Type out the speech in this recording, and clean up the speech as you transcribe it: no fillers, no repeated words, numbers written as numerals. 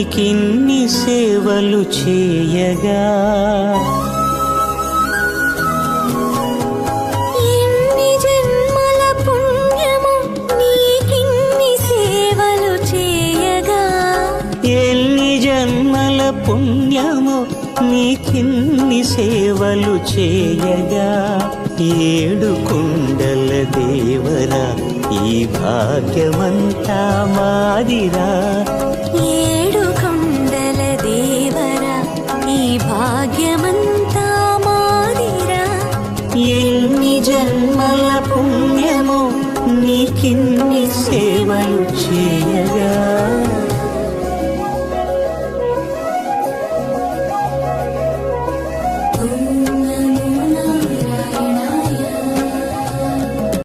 నీకిన్ని సేవలు చేయగా ఎన్ని జన్మల పుణ్యము నీకిన్ని సేవలు చేయగా ఎన్ని జన్మల పుణ్యము నీకిన్ని సేవలు చేయగా ఏడు కుండల దేవరా ఈ భాగ్యమంతా మాదిరా ఏడు కొండల దేవరా ఈ భాగ్యమంతా మాదిరా ఎన్ని జన్మల పుణ్యము నీకిన్ని సేవలు చేయగా